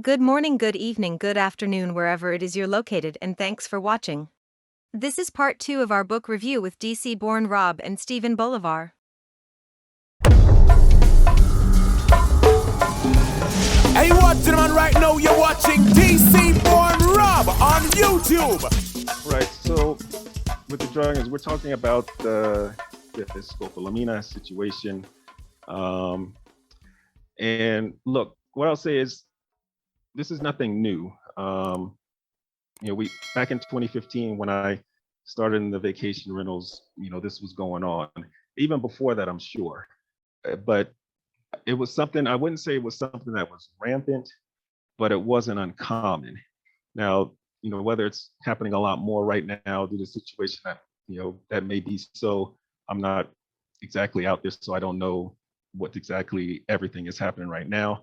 Good morning, good evening, good afternoon, wherever it is you're located, and thanks for watching. This is part 2 of our book review with DC-born Rob and Stephen Bolivar. Hey, watching man right now, you're watching dcborn rob on YouTube. Right, so with the dragons, we're talking about the Scopolamina situation. And look, what I'll say is, this is nothing new. We back in 2015 when I started in the vacation rentals, this was going on. Even before that, I'm sure. But it was something, I wouldn't say it was something that was rampant, but it wasn't uncommon. Now, whether it's happening a lot more right now due to the situation that, that may be so, I'm not exactly out there, so I don't know what exactly everything is happening right now.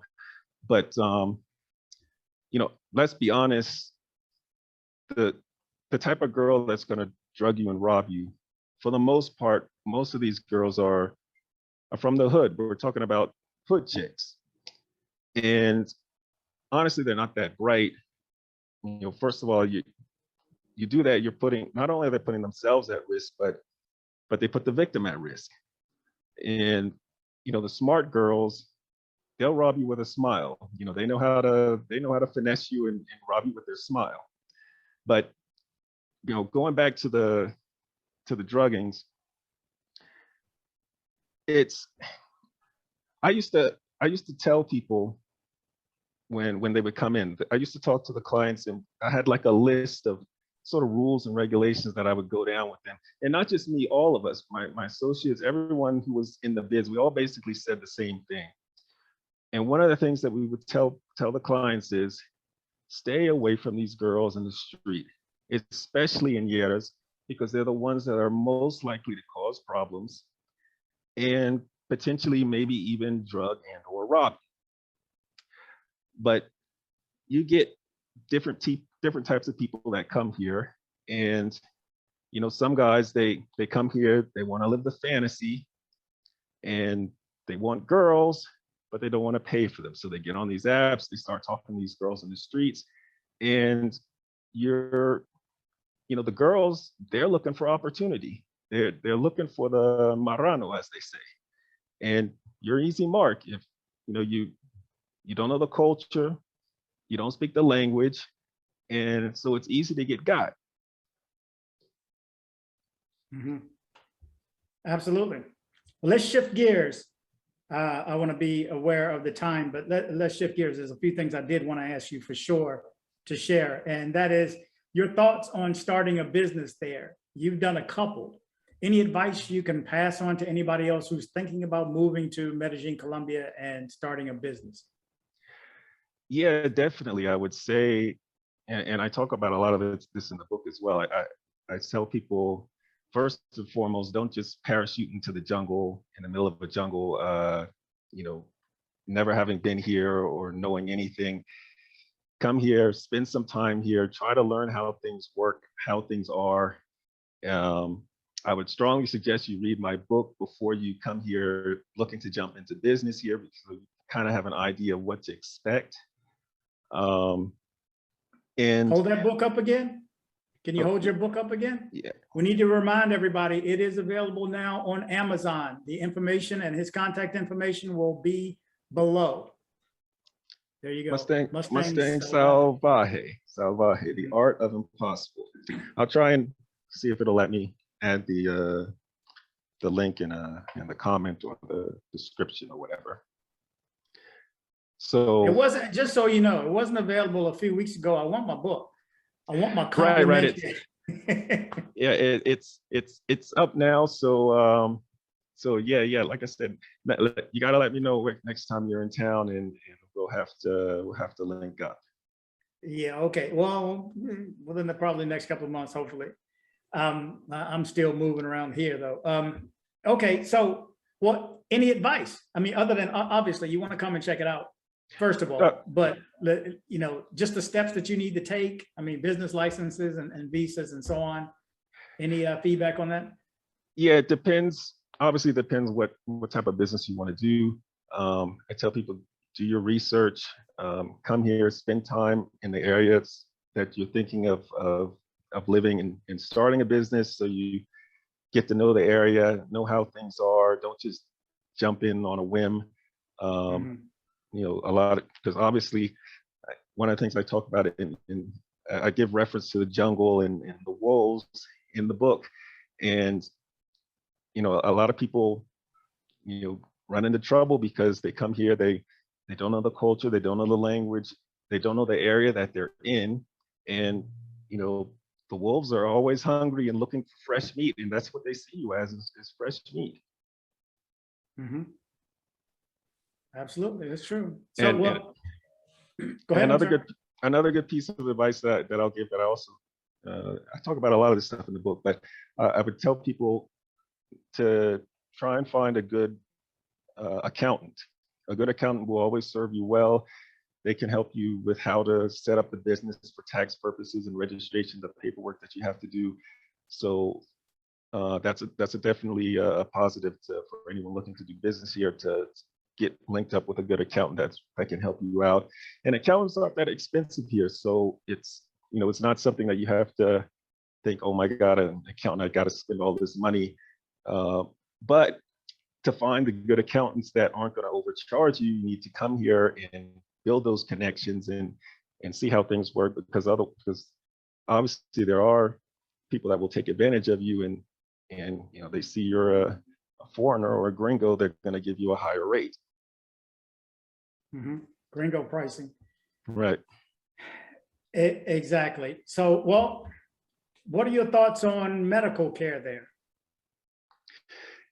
But let's be honest, the type of girl that's going to drug you and rob you, for the most part, most of these girls are from the hood. We're talking about hood chicks. And honestly, they're not that bright. First of all, you do that, you're putting, not only are they putting themselves at risk, but they put the victim at risk. And the smart girls, they'll rob you with a smile. They know how to finesse you and rob you with their smile. But going back to the druggings, I used to tell people when they would come in, I used to talk to the clients, and I had like a list of sort of rules and regulations that I would go down with them. And not just me, all of us, my associates, everyone who was in the biz, we all basically said the same thing. And one of the things that we would tell the clients is, stay away from these girls in the street, especially in Yeras, because they're the ones that are most likely to cause problems and potentially maybe even drug and or rob. But you get different types of people that come here. And some guys, they come here, they want to live the fantasy, and they want girls, but they don't want to pay for them. So they get on these apps, they start talking to these girls in the streets, and the girls, they're looking for opportunity. They're looking for the marrano, as they say. And you're easy mark if you don't know the culture, you don't speak the language, and so it's easy to get got. Mm-hmm. Absolutely. Well, let's shift gears. I want to be aware of the time, but let's shift gears. There's a few things I did want to ask you for sure to share, and that is your thoughts on starting a business there. You've done a couple. Any advice you can pass on to anybody else who's thinking about moving to Medellin, Colombia and starting a business? Yeah, definitely. I would say, and I talk about a lot of this in the book as well. I tell people, first and foremost, don't just parachute into the jungle, in the middle of a jungle, never having been here or knowing anything. Come here, spend some time here, try to learn how things work, how things are. I would strongly suggest you read my book before you come here looking to jump into business here, because you kind of have an idea of what to expect. And hold that book up again. Can you hold your book up again? Yeah. We need to remind everybody it is available now on Amazon. The information and his contact information will be below. There you go. Mustang Salvaje, The Art of Impossible. I'll try and see if it'll let me add the link in the comment or the description or whatever. So it wasn't, just so you know, it wasn't available a few weeks ago. I want my book. I want my complimentary. Right. Yeah, it's up now. So yeah. Like I said, you gotta let me know next time you're in town, and we'll have to link up. Yeah. Okay. Well, within probably next couple of months, hopefully. I'm still moving around here though. Okay. So any advice? I mean, other than obviously you want to come and check it out, first of all, but just the steps that you need to take. I mean, business licenses and visas and so on. Any feedback on that? Yeah, it depends. Obviously, it depends what type of business you want to do. I tell people do your research, come here, spend time in the areas that you're thinking of living and starting a business, so you get to know the area, know how things are. Don't just jump in on a whim. You know, a lot of, because obviously one of the things I talk about in I give reference to the jungle and the wolves in the book. And, you know, a lot of people, you know, run into trouble because they come here, they don't know the culture, they don't know the language, they don't know the area that they're in. And, you know, the wolves are always hungry and looking for fresh meat, and that's what they see you as, is fresh meat. Absolutely, that's true. So, well, go ahead. Another good piece of advice that I'll give, that I also I talk about a lot of this stuff in the book, but I would tell people to try and find a good accountant. A good accountant will always serve you well. They can help you with how to set up the business for tax purposes and registration, the paperwork that you have to do. So that's definitely a positive for anyone looking to do business here, to get linked up with a good accountant that can help you out. And accountants aren't that expensive here, so it's, you know, it's not something that you have to think, oh my God, an accountant, I got to spend all this money. But to find the good accountants that aren't going to overcharge you, you need to come here and build those connections and see how things work, because obviously there are people that will take advantage of you, and you know, they see you're a foreigner or a gringo, they're going to give you a higher rate. Gringo pricing. Right. Exactly. So, well, what are your thoughts on medical care there?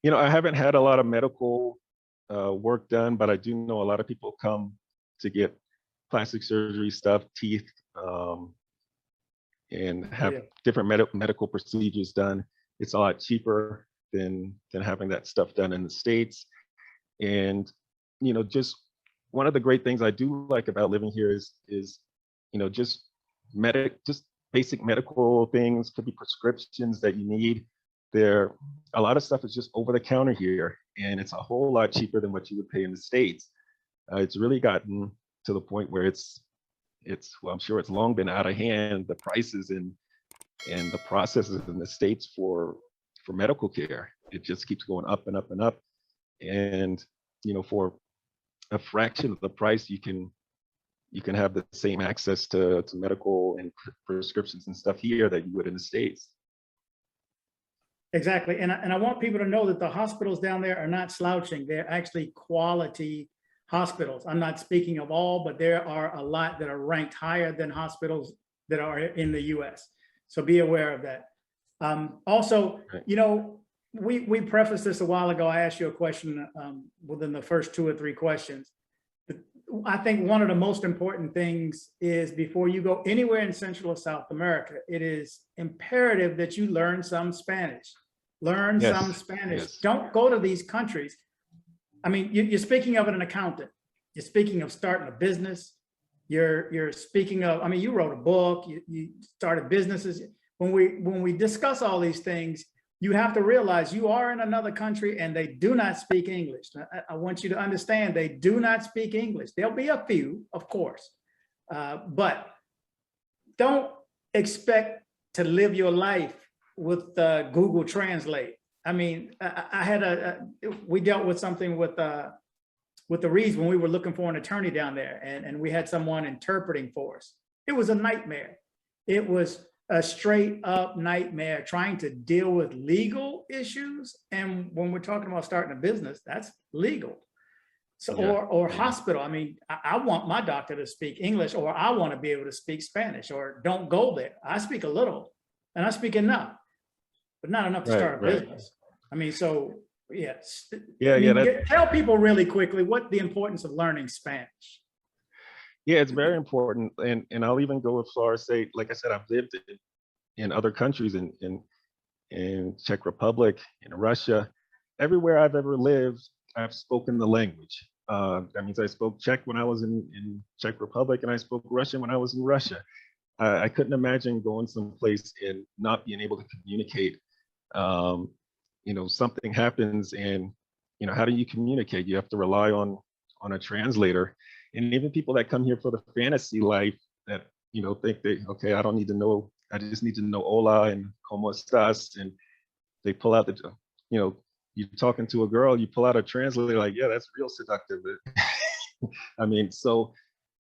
You know, I haven't had a lot of medical work done, but I do know a lot of people come to get plastic surgery stuff, teeth, and have different medical procedures done. It's a lot cheaper than having that stuff done in the States. And, you know, just one of the great things I do like about living here is you know, just basic medical things, could be prescriptions that you need. A lot of stuff is just over the counter here, and it's a whole lot cheaper than what you would pay in the States. It's really gotten to the point where it's well, I'm sure it's long been out of hand, the prices and the processes in the States for medical care. It just keeps going up and up and up. And, you know, for a fraction of the price, you can have the same access to medical and prescriptions and stuff here that you would in the States. Exactly. And I want people to know that the hospitals down there are not slouching. They're actually quality hospitals. I'm not speaking of all, but there are a lot that are ranked higher than hospitals that are in the US. So be aware of that. Also, you know, we prefaced this a while ago. I asked you a question within the first 2 or 3 questions. I think one of the most important things is, before you go anywhere in Central or South America, it is imperative that you learn some Spanish. Learn some Spanish. Yes. Don't go to these countries. I mean, you're speaking of an accountant. You're speaking of starting a business. You're speaking of, I mean, you wrote a book, you started businesses. When we discuss all these things, you have to realize you are in another country and they do not speak English. I want you to understand, they do not speak English. There'll be a few, of course, but don't expect to live your life with Google Translate. I mean, we dealt with something with the Reeds when we were looking for an attorney down there, and we had someone interpreting for us. It was a nightmare. It was a straight up nightmare trying to deal with legal issues. And when we're talking about starting a business, that's legal. So, or hospital. I mean, I want my doctor to speak English, or I want to be able to speak Spanish, or don't go there. I speak a little and I speak enough, but not enough to start a business. I mean, so yes. Tell people really quickly what the importance of learning Spanish. Yeah, it's very important. And I'll even go as far as say, like I said, I've lived in other countries, in Czech Republic, in Russia. Everywhere I've ever lived, I've spoken the language. That means I spoke Czech when I was in Czech Republic, and I spoke Russian when I was in Russia. I couldn't imagine going someplace and not being able to communicate. You know, something happens, and you know, how do you communicate? You have to rely on a translator. And even people that come here for the fantasy life that, think okay, I don't need to know, I just need to know hola and como estás. And they pull out you're talking to a girl, you pull out a translator, like, yeah, that's real seductive. I mean, so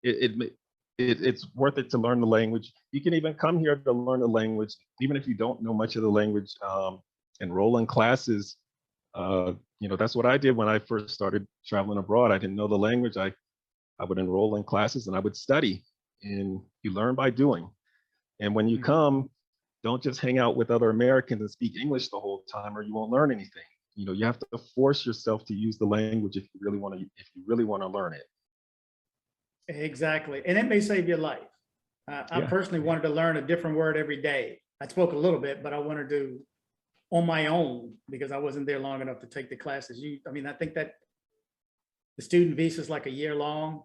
it's worth it to learn the language. You can even come here to learn the language, even if you don't know much of the language. Enroll in classes. That's what I did when I first started traveling abroad. I didn't know the language. I would enroll in classes and I would study, and you learn by doing. And when you come, don't just hang out with other Americans and speak English the whole time, or you won't learn anything. You have to force yourself to use the language if you really want to learn it. Exactly. And it may save your life. I personally wanted to learn a different word every day. I spoke a little bit, but I wanted to on my own because I wasn't there long enough to take the classes. I think that the student visa is like a year long,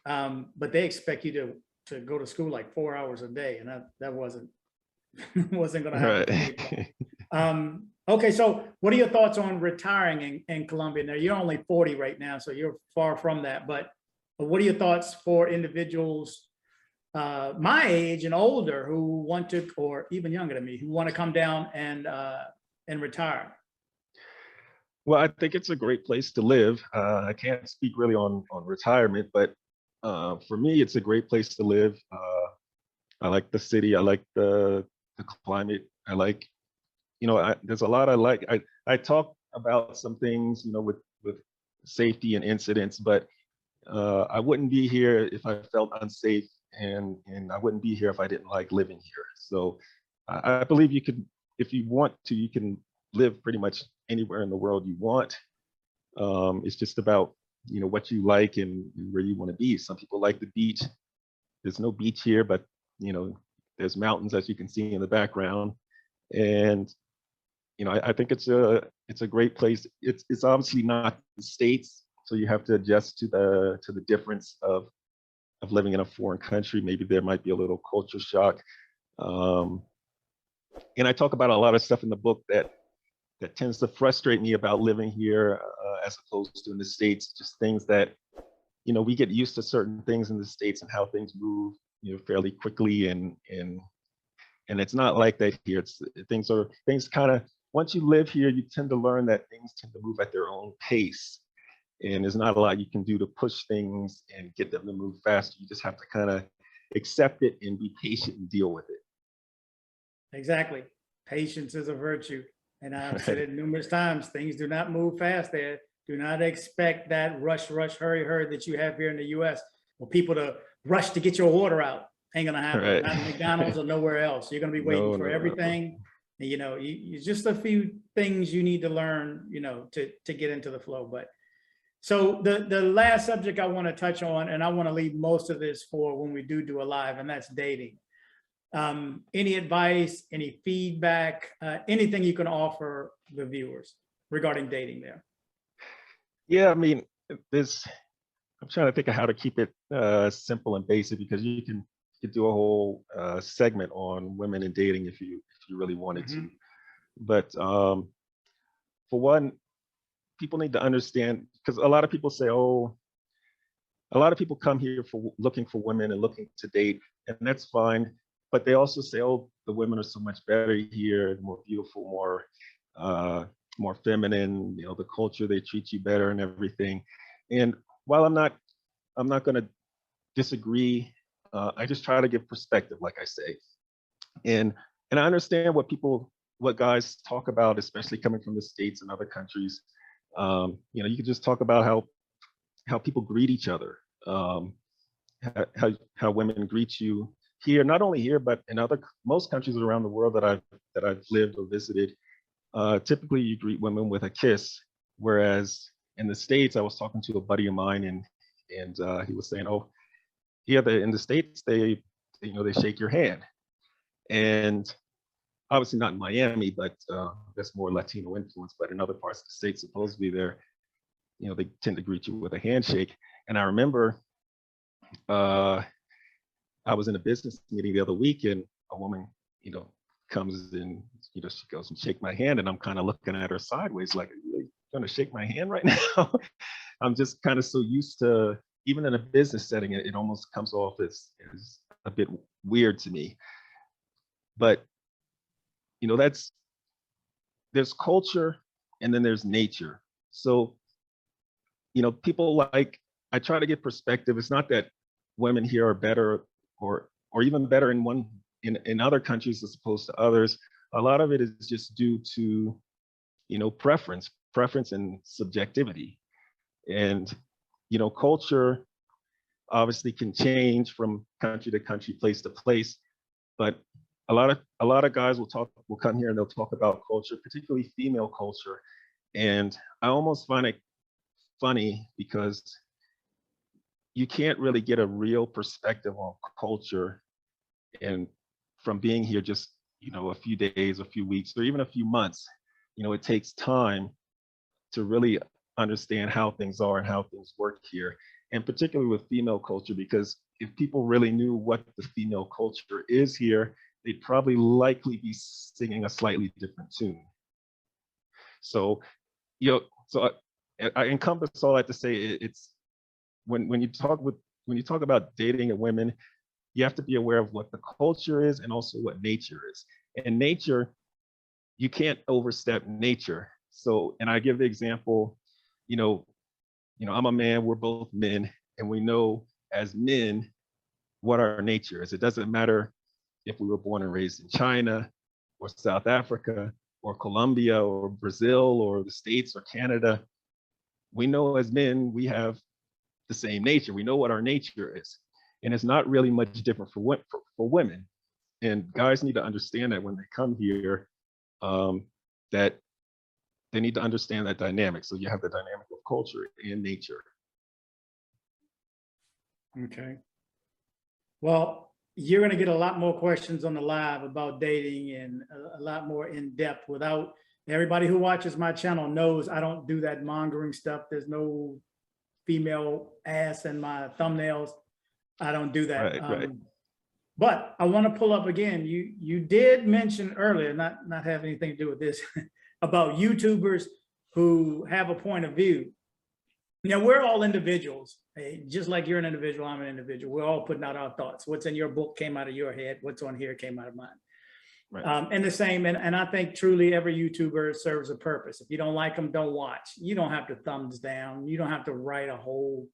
but they expect you to go to school like 4 hours a day, and that wasn't going to happen. Right. Okay, so what are your thoughts on retiring in Colombia? Now, you're only 40 right now, so you're far from that, but what are your thoughts for individuals my age and older who want to, or even younger than me, who want to come down and retire? Well, I think it's a great place to live. I can't speak really on retirement, but for me, it's a great place to live. I like the city. I like the climate. I like, there's a lot I like. I talk about some things, with safety and incidents, but I wouldn't be here if I felt unsafe, and I wouldn't be here if I didn't like living here. So I believe you could, if you want to, you can live pretty much anywhere in the world you want. It's just about, what you like and where you want to be. Some people like the beach. There's no beach here, but there's mountains, as you can see in the background. And I think it's a great place. It's obviously not the States, so you have to adjust to the difference of living in a foreign country. Maybe there might be a little culture shock. And I talk about a lot of stuff in the book that tends to frustrate me about living here as opposed to in the States. Just things that, we get used to certain things in the States and how things move, fairly quickly, and it's not like that here. Things kind of, once you live here, you tend to learn that things tend to move at their own pace. And there's not a lot you can do to push things and get them to move faster. You just have to kind of accept it and be patient and deal with it. Exactly. Patience is a virtue. And I've said it numerous times, things do not move fast there. Do not expect that rush, hurry that you have here in the US, or people to rush to get your order out. Ain't gonna happen. Right. Not McDonald's or nowhere else. You're gonna be waiting for everything. And, you just a few things you need to learn, to get into the flow. But so the last subject I want to touch on, and I want to leave most of this for when we do a live, and that's dating. Any advice, any feedback, anything you can offer the viewers regarding dating there? Yeah, I mean, I'm trying to think of how to keep it simple and basic, because you can do a whole segment on women and dating if you really wanted to. But for one, people need to understand, because a lot of people say, a lot of people come here looking for women and looking to date, and that's fine. But they also say, the women are so much better here, more beautiful, more feminine. The culture, they treat you better and everything. And while I'm not going to disagree, I just try to give perspective, like I say, and I understand what guys talk about, especially coming from the States and other countries. You can just talk about how people greet each other, how women greet you here, not only here, but in most countries around the world that I've lived or visited. Typically, you greet women with a kiss, whereas in the States, I was talking to a buddy of mine, and he was saying, in the States, they shake your hand, and obviously not in Miami, but that's more Latino influence. But in other parts of the States, supposedly they tend to greet you with a handshake. And I remember I was in a business meeting the other week, and a woman, comes in, she goes and shake my hand, and I'm kind of looking at her sideways, like, are you really going to shake my hand right now? I'm just kind of so used to even in a business setting, it almost comes off as a bit weird to me. But there's culture and then there's nature. So people I try to get perspective. It's not that women here are better or even better in other countries as opposed to others. A lot of it is just due to preference and subjectivity. And culture obviously can change from country to country, place to place. But a lot of guys will come here and they'll talk about culture, particularly female culture. And I almost find it funny because you can't really get a real perspective on culture and from being here just a few days, a few weeks, or even a few months. It takes time to really understand how things are and how things work here, and particularly with female culture, because if people really knew what the female culture is here, they'd probably likely be singing a slightly different tune. So I encompass all that to say it's when you talk about dating and women, you have to be aware of what the culture is and also what nature is. And nature, you can't overstep nature. So, and I give the example, I'm a man, we're both men, and we know as men what our nature is. It doesn't matter if we were born and raised in China or South Africa or Colombia or Brazil or the States or Canada. We know as men, we have the same nature. We know what our nature is. And it's not really much different for women. And guys need to understand that when they come here, that they need to understand that dynamic. So you have the dynamic of culture and nature. Okay. Well, you're going to get a lot more questions on the live about dating and a lot more in depth. Without everybody who watches my channel knows I don't do that mongering stuff. There's no female ass in my thumbnails. I don't do that. Right. But I want to pull up again. You did mention earlier, not have anything to do with this, about YouTubers who have a point of view. We're all individuals. Just like you're an individual, I'm an individual. We're all putting out our thoughts. What's in your book came out of your head. What's on here came out of mine. Right. And the same, and I think truly every YouTuber serves a purpose. If you don't like them, don't watch. You don't have to thumbs down. You don't have to write a whole,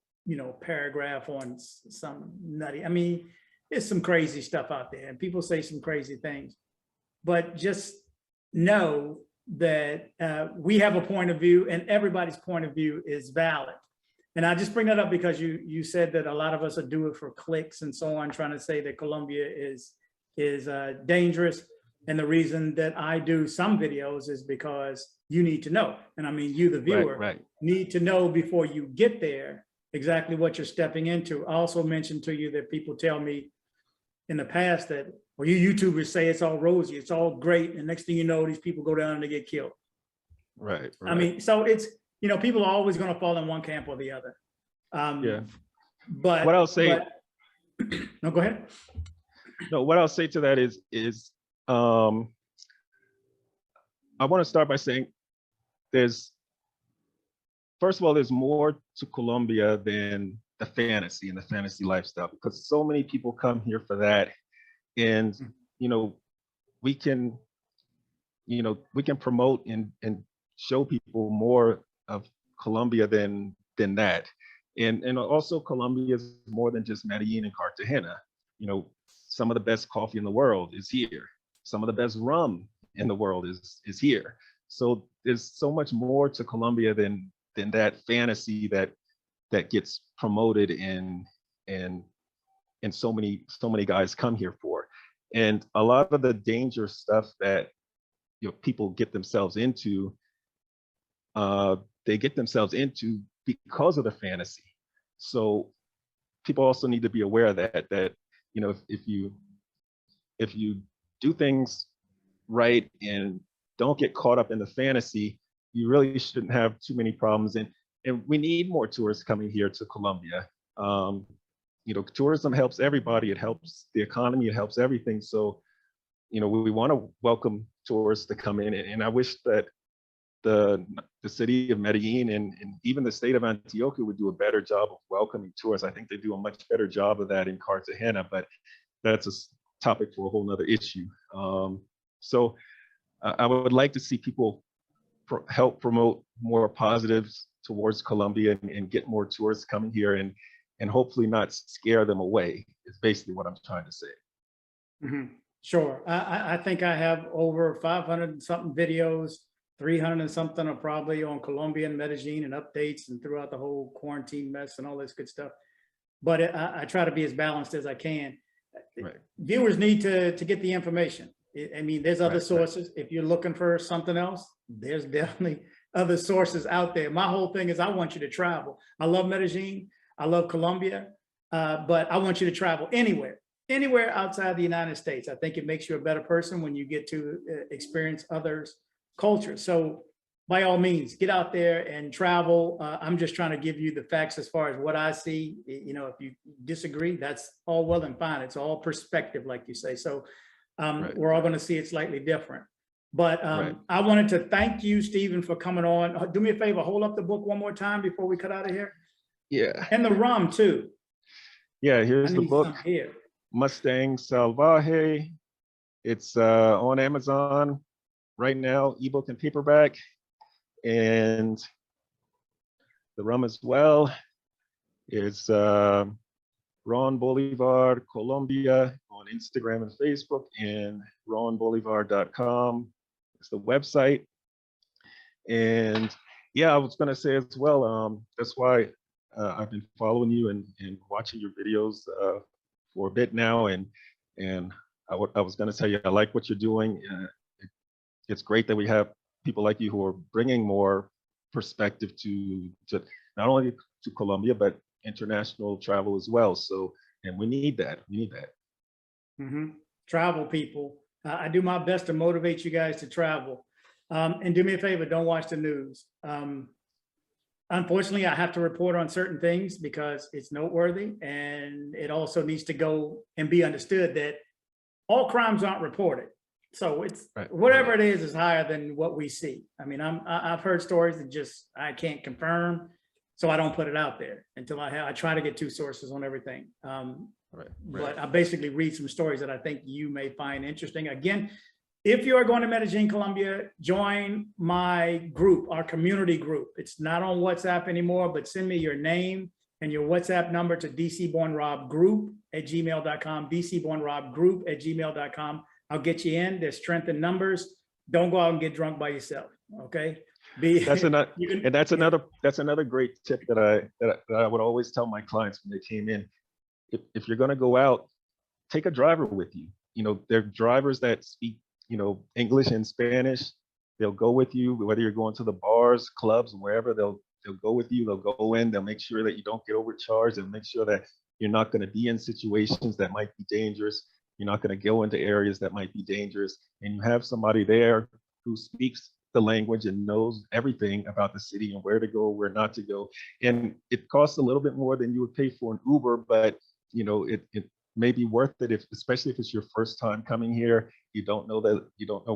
paragraph on some nutty. There's some crazy stuff out there and people say some crazy things, but just know that we have a point of view and everybody's point of view is valid. And I just bring that up because you said that a lot of us are doing it for clicks and so on, trying to say that Colombia is dangerous. And the reason that I do some videos is because you need to know. And you, the viewer, need to know before you get there exactly what you're stepping into. I also mentioned to you that people tell me in the past that, well, you YouTubers say it's all rosy, it's all great. And next thing you know, these people go down and they get killed. Right. So it's, people are always going to fall in one camp or the other. Yeah. But what I'll say, no, go ahead. No, what I'll say to that is I want to start by saying first of all, there's more to Colombia than the fantasy and the fantasy lifestyle, because so many people come here for that. And, we can promote and show people more of Colombia than that. And also Colombia is more than just Medellin and Cartagena. Some of the best coffee in the world is here. Some of the best rum in the world is here. So there's so much more to Colombia than that fantasy that gets promoted and so many guys come here for. And a lot of the dangerous stuff that people get themselves into, they get themselves into because of the fantasy. So people also need to be aware of that if you do things right and don't get caught up in the fantasy, you really shouldn't have too many problems. And we need more tourists coming here to Colombia. Tourism helps everybody. It helps the economy. It helps everything. So, we want to welcome tourists to come in. And I wish that the city of Medellin and even the state of Antioquia would do a better job of welcoming tourists. I think they do a much better job of that in Cartagena, but that's a topic for a whole nother issue. So I would like to see people help promote more positives towards Colombia and get more tourists coming here and hopefully not scare them away, is basically what I'm trying to say. Mhm. Sure. I think I have over 500 and something videos, 300 and something are probably on Colombia and Medellin and updates and throughout the whole quarantine mess and all this good stuff. But I try to be as balanced as I can. Right. Viewers need to get the information. I mean, there's other sources. If you're looking for something else, there's definitely other sources out there. My whole thing is I want you to travel. I love Medellin. I love Colombia, but I want you to travel anywhere outside the United States. I think it makes you a better person when you get to experience others' cultures. So by all means, get out there and travel. I'm just trying to give you the facts as far as what I see. You know, if you disagree, that's all well and fine. It's all perspective, like you say. So we're all going to see it slightly different. But I wanted to thank you, Stephen, for coming on. Do me a favor, hold up the book one more time before we cut out of here. Yeah. And the rum too. Yeah, here's the book. Here. Mustang Salvaje. It's on Amazon right now, ebook and paperback. And the rum as well is Ron Bolivar Colombia on Instagram and Facebook, and ronbolivar.com is the website. And yeah, I was going to say as well, that's why I've been following you and watching your videos for a bit now. And I was going to tell you, I like what you're doing. It's great that we have people like you who are bringing more perspective to not only to Colombia, but international travel as well. So, and we need that. We need that. Mm-hmm. Travel, people. I do my best to motivate you guys to travel. And do me a favor, don't watch the news. Unfortunately, I have to report on certain things because it's noteworthy, and it also needs to go and be understood that all crimes aren't reported. So it's whatever it is higher than what we see. I mean, I've heard stories that just I can't confirm, so I don't put it out there until I try to get two sources on everything. But I basically read some stories that I think you may find interesting. Again, if you are going to Medellin, Colombia, join my group, our community group. It's not on WhatsApp anymore, but send me your name and your WhatsApp number to dcbornrobgroup@gmail.com, dcbornrobgroup@gmail.com. I'll get you in. There's strength in numbers. Don't go out and get drunk by yourself. Okay. That's another great tip that I would always tell my clients when they came in. If you're going to go out, take a driver with you. You know, there are drivers that speak, you know, English and Spanish. They'll go with you, whether you're going to the bars, clubs, wherever. They'll go with you. They'll go in. They'll make sure that you don't get overcharged, and make sure that you're not going to be in situations that might be dangerous. You're not going to go into areas that might be dangerous, and you have somebody there who speaks the language and knows everything about the city and where to go, where not to go. And it costs a little bit more than you would pay for an Uber, but you know, it may be worth it, especially if it's your first time coming here. You don't know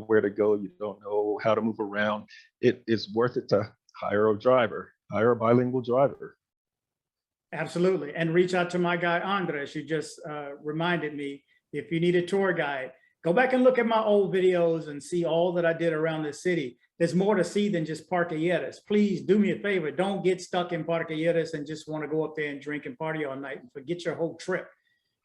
where to go, you don't know how to move around. It is worth it to hire a bilingual driver. Absolutely. And reach out to my guy Andres, who just reminded me, if you need a tour guide, go back and look at my old videos and see all that I did around the city. There's more to see than just Parquilleras. Please do me a favor. Don't get stuck in Parquilleras and just want to go up there and drink and party all night and forget your whole trip,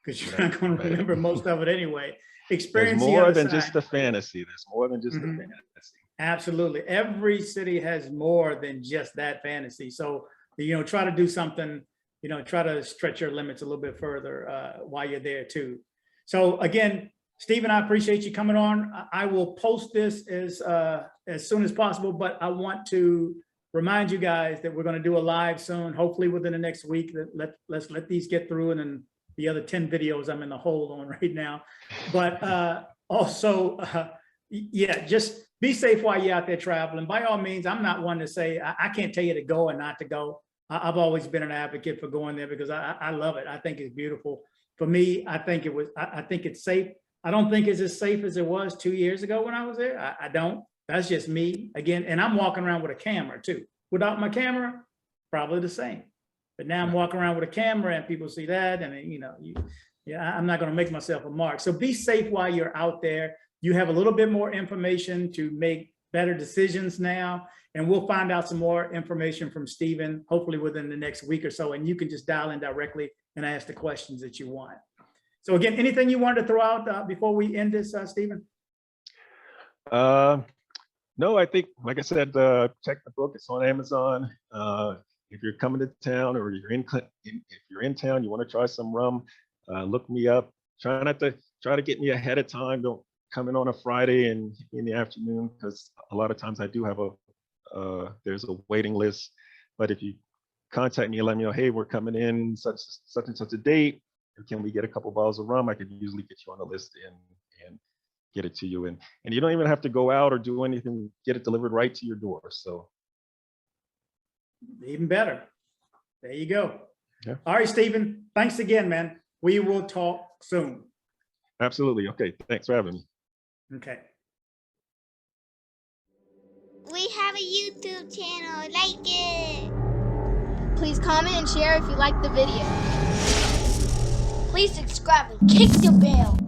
because you're not going to remember most of it anyway. Experience There's more than just the fantasy. There's more than just the fantasy. Absolutely. Every city has more than just that fantasy. So, you know, try to do something, you know, try to stretch your limits a little bit further while you're there too. So again, Stephen, I appreciate you coming on. I will post this as soon as possible, but I want to remind you guys that we're going to do a live soon, hopefully within the next week. Let's let these get through, and then the other 10 videos I'm in the hold on right now. But also, yeah, just be safe while you're out there traveling. By all means, I'm not one to say I can't tell you to go and not to go. I've always been an advocate for going there because I love it. I think it's beautiful. For me, I think it's safe. I don't think it's as safe as it was 2 years ago when I was there. I don't. That's just me again. And I'm walking around with a camera too. Without my camera, probably the same. But now I'm walking around with a camera and people see that, and you know, I'm not going to make myself a mark. So be safe while you're out there. You have a little bit more information to make better decisions now, and we'll find out some more information from Stephen, hopefully within the next week or so, and you can just dial in directly and ask the questions that you want. So again, anything you wanted to throw out before we end this, Stephen? No, I think, like I said, check the book. It's on Amazon. If you're coming to town, or if you're in town, you want to try some rum, look me up. Try to get me ahead of time. Don't come in on a Friday and in the afternoon, because a lot of times I do have there's a waiting list. But if you contact me and let me know, hey, we're coming in such and such a date, can we get a couple bottles of rum? I could usually get you on the list and get it to you. And you don't even have to go out or do anything, get it delivered right to your door. So even better. There you go. Yeah. All right, Stephen, thanks again, man. We will talk soon. Absolutely. Okay. Thanks for having me. Okay. We have a YouTube channel, like it. Please comment and share if you like the video. Please subscribe and kick the bell.